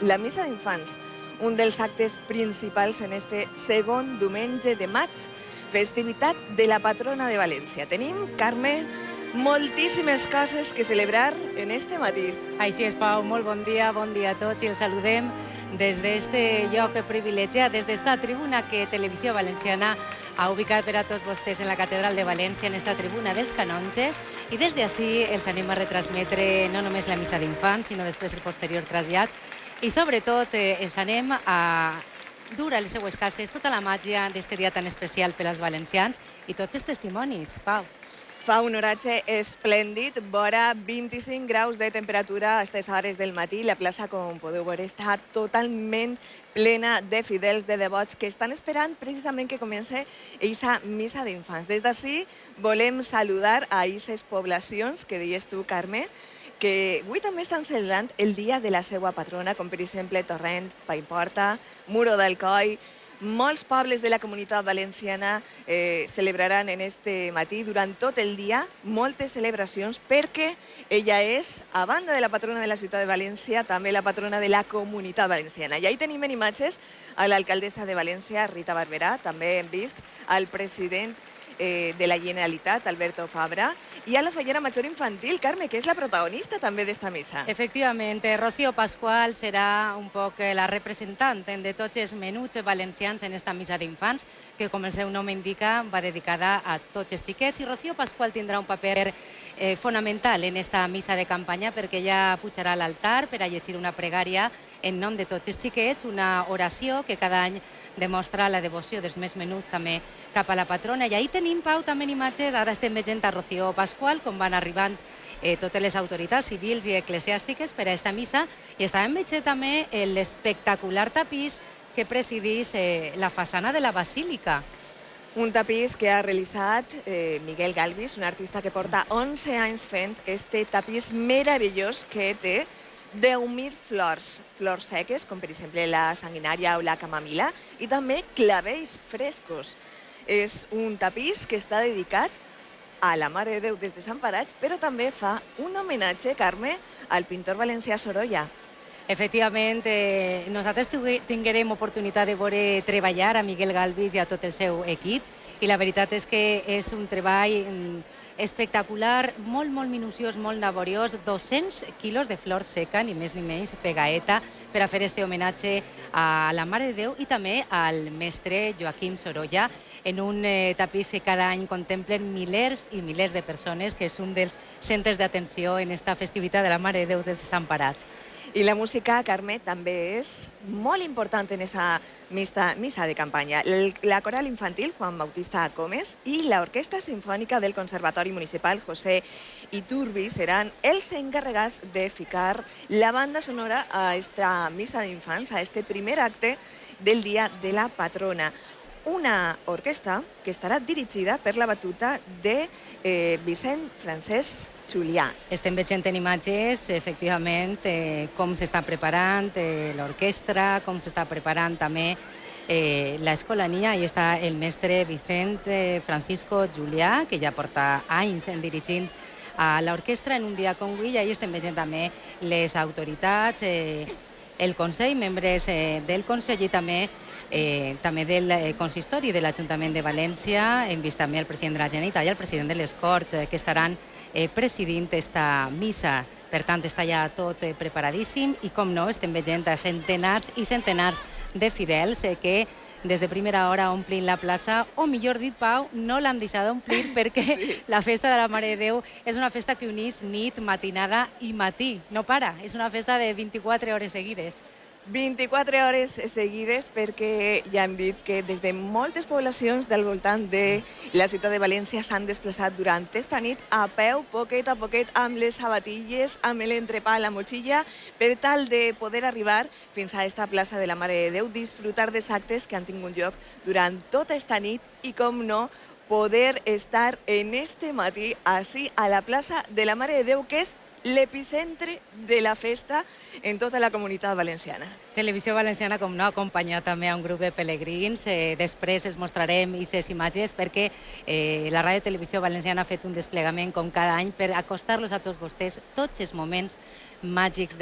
la missa d'infants, un dels actes principals en este segon diumenge de maig, festivitat de la patrona de València. Tenim, Carme, moltíssimes coses que celebrar en este matí. Així és, Pau. Molt bon dia a tots i els saludem des d'este lloc privilegiat, des d'esta tribuna que Televisió Valenciana ha ubicat per a tots vostès en la Catedral de València, en esta tribuna dels canonges, i des d'ací els anem a retransmetre no només la missa d'infants, sinó després el posterior trasllat, i sobretot els anem a dur a les seues cases tota la màgia d'este dia tan especial per als valencians i tots els testimonis. Pau. Fa un oratge esplèndid, vora 25 graus de temperatura a aquestes hores del matí. La plaça, com podeu veure, està totalment plena de fidels, de devots, que estan esperant precisament que comenci aquesta missa d'infants. Des d'ací volem saludar a aquestes poblacions que deies tu, Carme, que avui també estan celebrant el dia de la seva patrona, com per exemple Torrent, Paiporta, Muro d'Alcoi. Molts pobles de la comunitat valenciana celebraran en este matí, durant tot el dia, moltes celebracions, perquè ella és, a banda de la patrona de la ciutat de València, també la patrona de la comunitat valenciana. I ahí tenim en imatges a l'alcaldessa de València, Rita Barberà, també hem vist al president de la Generalitat, Alberto Fabra, i a la fallera major infantil, Carme, que és la protagonista també d'esta missa. Efectivament, Rocío Pascual serà un poc la representant de tots els menuts valencians en esta missa d'infants, que, com el seu nom indica, va dedicada a tots els xiquets, i Rocío Pascual tindrà un paper fonamental en esta missa de campanya, perquè ella pujarà a l'altar per a llegir una pregària en nom de tots els xiquets, una oració que cada any demostra la devoció dels més menuts també cap a la patrona. I ahí tenim, Pau, també en imatges, ara estem veient a Rocío Pascual, com van arribant totes les autoritats civils i eclesiàstiques per a esta missa, i estàvem veient també l'espectacular tapís que presideix la façana de la Basílica. Un tapís que ha realitzat Miguel Galvis, un artista que porta 11 anys fent este tapís meravellós que té 10.000 flors seques, com per exemple la sanguinària o la camamila, i també clavells frescos. És un tapís que està dedicat a la Mare de Déu dels Desemparats, però també fa un homenatge, Carme, al pintor valencià Sorolla. Efectivament, nosaltres tinguérem oportunitat de veure treballar a Miguel Galvis i a tot el seu equip, i la veritat és que és un treball espectacular, molt minuciós, molt laboriós, 200 quilos de flor seca, ni més ni menys, pegaeta, per a fer este homenatge a la Mare de Déu i també al mestre Joaquim Sorolla, en un tapís que cada any contemplen milers i milers de persones, que és un dels centres d'atenció en esta festivitat de la Mare de Déu dels Desemparats. I la música, Carme, també és molt important en aquesta missa de campanya. La coral infantil Juan Bautista Comes i l'Orquestra Simfònica del Conservatori Municipal José Iturbi seran els encarregats de ficar la banda sonora a esta missa d'infants, a este primer acte del Dia de la Patrona. Una orquestra que estarà dirigida per la batuta de Vicent Francesc Julià. Estem veient en imatges, efectivament, com s'està preparant l'orquestra, com s'està preparant també l'escolania, i està el mestre Vicent Francisco Julià, que ja porta anys dirigint a l'orquestra en un dia com avui, i estem veient també les autoritats, el Consell, membres del Consell i també del consistori de l'Ajuntament de València. Hem vist també el president de la Generalitat i el president de les Corts, que estaran presidint esta missa. Per tant, està ja tot preparadíssim i, com no, estem veient centenars i centenars de fidels que des de primera hora omplint la plaça, o millor dit, Pau, no l'han deixat d'omplir perquè la festa de la Mare de Déu és una festa que unís nit, matinada i matí. No para, és una festa de 24 hores seguides. 24 hores seguides, perquè ja hem dit que des de moltes poblacions del voltant de la ciutat de València s'han desplaçat durant esta nit a peu, poquet a poquet, amb les sabatilles, amb l'entrepà a la motxilla, per tal de poder arribar fins a esta plaça de la Mare de Déu, disfrutar dels actes que han tingut lloc durant tota esta nit i, com no, poder estar en este matí així a la plaça de la Mare de Déu, que és l'epicentre de la festa en tota la comunitat valenciana. Televisió Valenciana, com no, acompanya també a un grup de pelegrins. Després es mostrarem aquestes imatges perquè la Ràdio Televisió Valenciana ha fet un desplegament com cada any per acostar-los a tots vostès tots els moments màgics